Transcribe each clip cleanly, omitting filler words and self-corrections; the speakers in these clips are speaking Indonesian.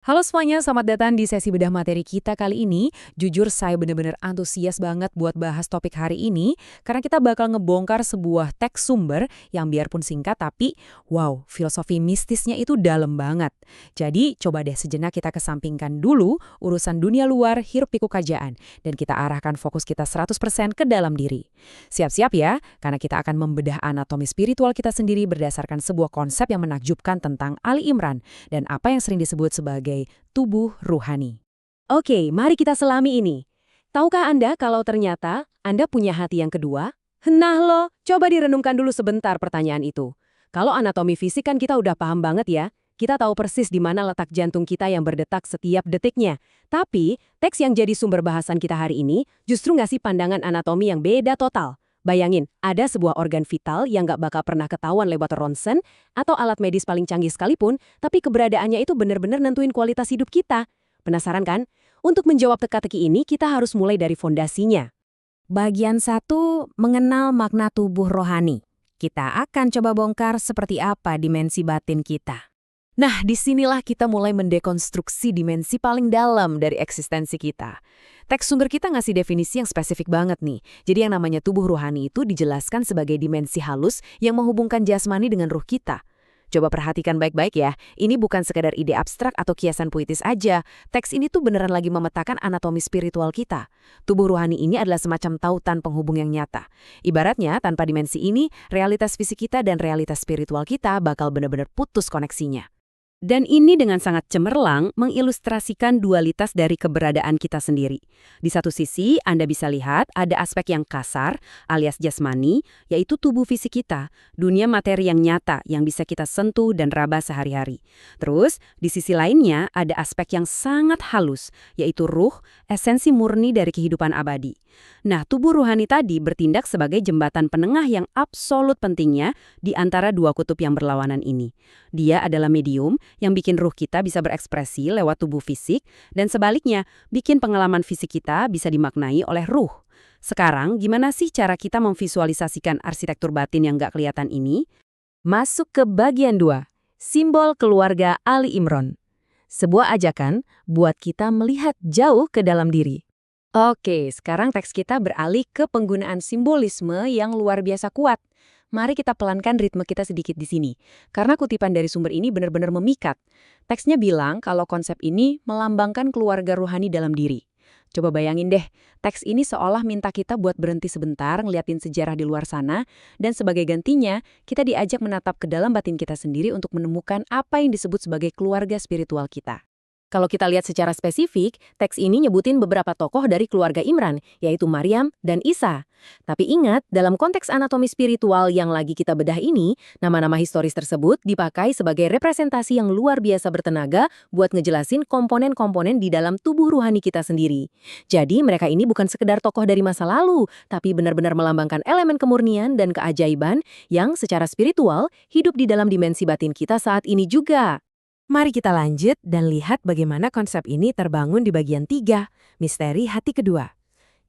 Halo semuanya, selamat datang di sesi bedah materi kita kali ini. Jujur saya benar-benar antusias banget buat bahas topik hari ini, karena kita bakal ngebongkar sebuah teks sumber yang biarpun singkat tapi, wow, filosofi mistisnya itu dalam banget. Jadi, coba deh sejenak kita kesampingkan dulu urusan dunia luar hiruk-pikuk kajaan, dan kita arahkan fokus kita 100% ke dalam diri. Siap-siap ya, karena kita akan membedah anatomi spiritual kita sendiri berdasarkan sebuah konsep yang menakjubkan tentang Ali Imran, dan apa yang sering disebut sebagai tubuh ruhani. Oke, mari kita selami ini. Tahukah Anda kalau ternyata Anda punya hati yang kedua? Nah loh, coba direnungkan dulu sebentar pertanyaan itu. Kalau anatomi fisik kan kita udah paham banget ya. Kita tahu persis di mana letak jantung kita yang berdetak setiap detiknya. Tapi, teks yang jadi sumber bahasan kita hari ini justru ngasih pandangan anatomi yang beda total. Bayangin, ada sebuah organ vital yang nggak bakal pernah ketahuan lewat ronsen atau alat medis paling canggih sekalipun, tapi keberadaannya itu benar-benar nentuin kualitas hidup kita. Penasaran kan? Untuk menjawab teka-teki ini, kita harus mulai dari fondasinya. Bagian 1, mengenal makna tubuh rohani. Kita akan coba bongkar seperti apa dimensi batin kita. Nah, disinilah kita mulai mendekonstruksi dimensi paling dalam dari eksistensi kita. Teks sumber kita ngasih definisi yang spesifik banget nih. Jadi yang namanya tubuh ruhani itu dijelaskan sebagai dimensi halus yang menghubungkan jasmani dengan ruh kita. Coba perhatikan baik-baik ya, ini bukan sekedar ide abstrak atau kiasan puitis aja. Teks ini tuh beneran lagi memetakan anatomi spiritual kita. Tubuh ruhani ini adalah semacam tautan penghubung yang nyata. Ibaratnya, tanpa dimensi ini, realitas fisik kita dan realitas spiritual kita bakal benar-benar putus koneksinya. Dan ini dengan sangat cemerlang mengilustrasikan dualitas dari keberadaan kita sendiri. Di satu sisi, Anda bisa lihat ada aspek yang kasar, alias jasmani, yaitu tubuh fisik kita, dunia materi yang nyata yang bisa kita sentuh dan raba sehari-hari. Terus, di sisi lainnya ada aspek yang sangat halus, yaitu ruh, esensi murni dari kehidupan abadi. Nah, tubuh ruhani tadi bertindak sebagai jembatan penengah yang absolut pentingnya di antara dua kutub yang berlawanan ini. Dia adalah medium yang bikin ruh kita bisa berekspresi lewat tubuh fisik, dan sebaliknya, bikin pengalaman fisik kita bisa dimaknai oleh ruh. Sekarang, gimana sih cara kita memvisualisasikan arsitektur batin yang nggak kelihatan ini? Masuk ke bagian 2, simbol keluarga Ali Imran. Sebuah ajakan buat kita melihat jauh ke dalam diri. Oke, sekarang teks kita beralih ke penggunaan simbolisme yang luar biasa kuat. Mari kita pelankan ritme kita sedikit di sini, karena kutipan dari sumber ini benar-benar memikat. Teksnya bilang kalau konsep ini melambangkan keluarga ruhani dalam diri. Coba bayangin deh, teks ini seolah minta kita buat berhenti sebentar ngeliatin sejarah di luar sana, dan sebagai gantinya, kita diajak menatap ke dalam batin kita sendiri untuk menemukan apa yang disebut sebagai keluarga spiritual kita. Kalau kita lihat secara spesifik, teks ini nyebutin beberapa tokoh dari keluarga Imran, yaitu Maryam dan Isa. Tapi ingat, dalam konteks anatomi spiritual yang lagi kita bedah ini, nama-nama historis tersebut dipakai sebagai representasi yang luar biasa bertenaga buat ngejelasin komponen-komponen di dalam tubuh ruhani kita sendiri. Jadi mereka ini bukan sekedar tokoh dari masa lalu, tapi benar-benar melambangkan elemen kemurnian dan keajaiban yang secara spiritual hidup di dalam dimensi batin kita saat ini juga. Mari kita lanjut dan lihat bagaimana konsep ini terbangun di bagian 3, misteri hati kedua.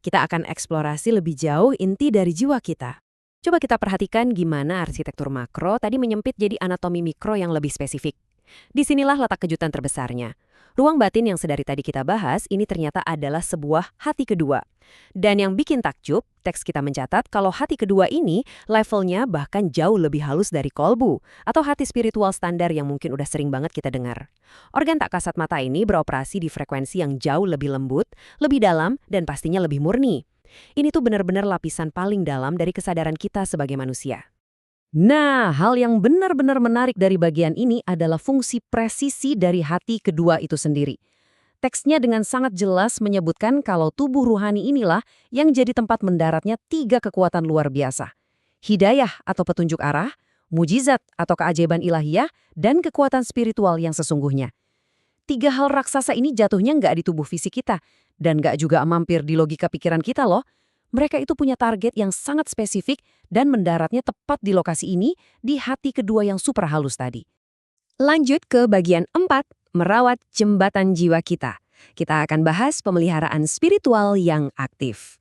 Kita akan eksplorasi lebih jauh inti dari jiwa kita. Coba kita perhatikan gimana arsitektur makro tadi menyempit jadi anatomi mikro yang lebih spesifik. Disinilah letak kejutan terbesarnya. Ruang batin yang sedari tadi kita bahas ini ternyata adalah sebuah hati kedua. Dan yang bikin takjub, teks kita mencatat kalau hati kedua ini levelnya bahkan jauh lebih halus dari kolbu atau hati spiritual standar yang mungkin udah sering banget kita dengar. Organ tak kasat mata ini beroperasi di frekuensi yang jauh lebih lembut, lebih dalam, dan pastinya lebih murni. Ini tuh benar-benar lapisan paling dalam dari kesadaran kita sebagai manusia. Nah, hal yang benar-benar menarik dari bagian ini adalah fungsi presisi dari hati kedua itu sendiri. Teksnya dengan sangat jelas menyebutkan kalau tubuh ruhani inilah yang jadi tempat mendaratnya 3 kekuatan luar biasa. Hidayah atau petunjuk arah, mujizat atau keajaiban ilahiyah, dan kekuatan spiritual yang sesungguhnya. 3 hal raksasa ini jatuhnya nggak di tubuh fisik kita, dan nggak juga mampir di logika pikiran kita loh. Mereka itu punya target yang sangat spesifik dan mendaratnya tepat di lokasi ini, di hati kedua yang super halus tadi. Lanjut ke bagian 4, merawat jembatan jiwa kita. Kita akan bahas pemeliharaan spiritual yang aktif.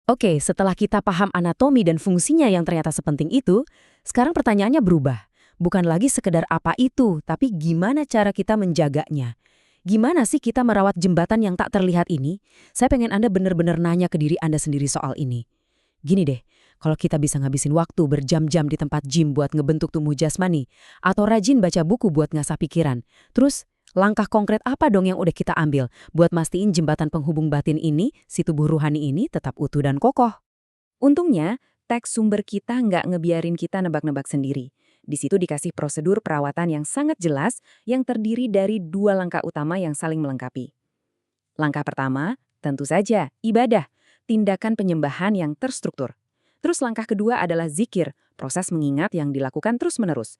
Oke, setelah kita paham anatomi dan fungsinya yang ternyata sepenting itu, sekarang pertanyaannya berubah. Bukan lagi sekedar apa itu, tapi gimana cara kita menjaganya. Gimana sih kita merawat jembatan yang tak terlihat ini? Saya pengen Anda benar-benar nanya ke diri Anda sendiri soal ini. Gini deh, kalau kita bisa ngabisin waktu berjam-jam di tempat gym buat ngebentuk tubuh jasmani, atau rajin baca buku buat ngasah pikiran, terus langkah konkret apa dong yang udah kita ambil buat mastiin jembatan penghubung batin ini, si tubuh ruhani ini tetap utuh dan kokoh? Untungnya, teks sumber kita nggak ngebiarin kita nebak-nebak sendiri. Di situ dikasih prosedur perawatan yang sangat jelas yang terdiri dari 2 langkah utama yang saling melengkapi. Langkah pertama, tentu saja, ibadah, tindakan penyembahan yang terstruktur. Terus langkah kedua adalah zikir, proses mengingat yang dilakukan terus-menerus.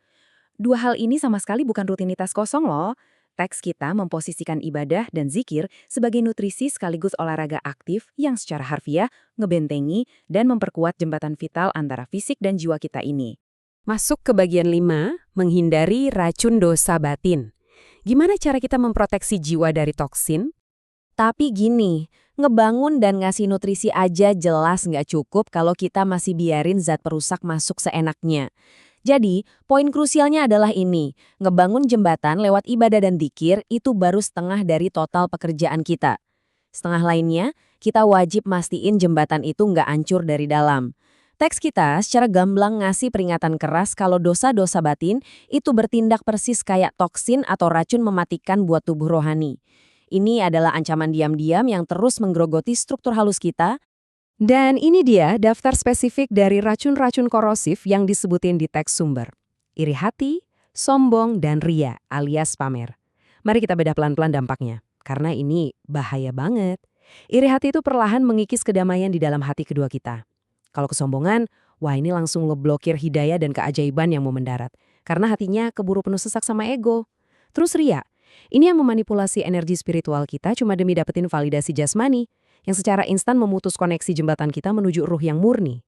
2 hal ini sama sekali bukan rutinitas kosong loh. Teks kita memposisikan ibadah dan zikir sebagai nutrisi sekaligus olahraga aktif yang secara harfiah ngebentengi dan memperkuat jembatan vital antara fisik dan jiwa kita ini. Masuk ke bagian 5, menghindari racun dosa batin. Gimana cara kita memproteksi jiwa dari toksin? Tapi gini, ngebangun dan ngasih nutrisi aja jelas nggak cukup kalau kita masih biarin zat perusak masuk seenaknya. Jadi, poin krusialnya adalah ini, ngebangun jembatan lewat ibadah dan dzikir itu baru setengah dari total pekerjaan kita. Setengah lainnya, kita wajib mastiin jembatan itu nggak hancur dari dalam. Teks kita secara gamblang ngasih peringatan keras kalau dosa-dosa batin itu bertindak persis kayak toksin atau racun mematikan buat tubuh rohani. Ini adalah ancaman diam-diam yang terus menggerogoti struktur halus kita. Dan ini dia daftar spesifik dari racun-racun korosif yang disebutin di teks sumber. Iri hati, sombong, dan ria alias pamer. Mari kita bedah pelan-pelan dampaknya, karena ini bahaya banget. Iri hati itu perlahan mengikis kedamaian di dalam hati kedua kita. Kalau kesombongan, wah ini langsung ngeblokir hidayah dan keajaiban yang mau mendarat. Karena hatinya keburu penuh sesak sama ego. Terus ria, ini yang memanipulasi energi spiritual kita cuma demi dapetin validasi jasmani, yang secara instan memutus koneksi jembatan kita menuju ruh yang murni.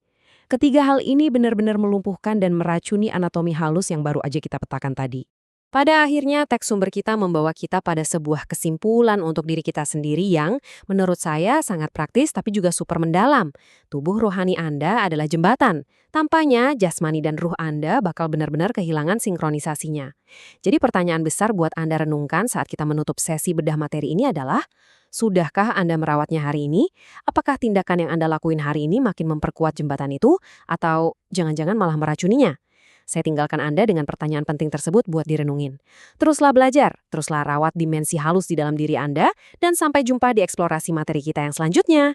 Ketiga hal ini benar-benar melumpuhkan dan meracuni anatomi halus yang baru aja kita petakan tadi. Pada akhirnya, teks sumber kita membawa kita pada sebuah kesimpulan untuk diri kita sendiri yang, menurut saya, sangat praktis tapi juga super mendalam. Tubuh rohani Anda adalah jembatan. Tampaknya, jasmani dan ruh Anda bakal benar-benar kehilangan sinkronisasinya. Jadi pertanyaan besar buat Anda renungkan saat kita menutup sesi bedah materi ini adalah, sudahkah Anda merawatnya hari ini? Apakah tindakan yang Anda lakuin hari ini makin memperkuat jembatan itu? Atau jangan-jangan malah meracuninya? Saya tinggalkan Anda dengan pertanyaan penting tersebut buat direnungin. Teruslah belajar, teruslah rawat dimensi halus di dalam diri Anda, dan sampai jumpa di eksplorasi materi kita yang selanjutnya.